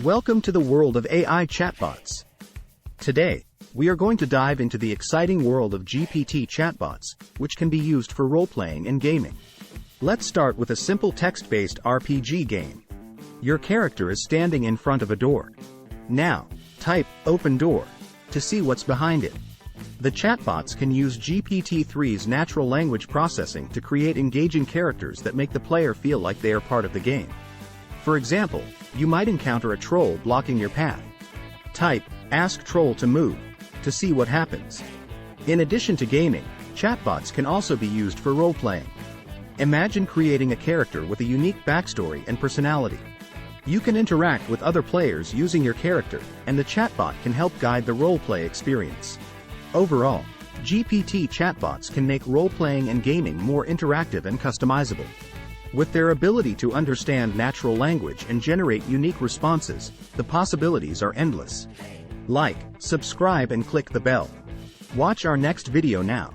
Welcome to the world of AI chatbots. Today, we are going to dive into the exciting world of GPT chatbots, which can be used for role-playing and gaming. Let's start with a simple text-based RPG game. Your character is standing in front of a door. Now, type "open door" to see what's behind it. The chatbots can use GPT-3's natural language processing to create engaging characters that make the player feel like they are part of the game. For example, you might encounter a troll blocking your path. Type "ask troll to move" to see what happens. In addition to gaming, chatbots can also be used for role-playing. Imagine creating a character with a unique backstory and personality. You can interact with other players using your character, and the chatbot can help guide the role-play experience. Overall, GPT chatbots can make role-playing and gaming more interactive and customizable. With their ability to understand natural language and generate unique responses, the possibilities are endless. Like, subscribe and click the bell. Watch our next video now.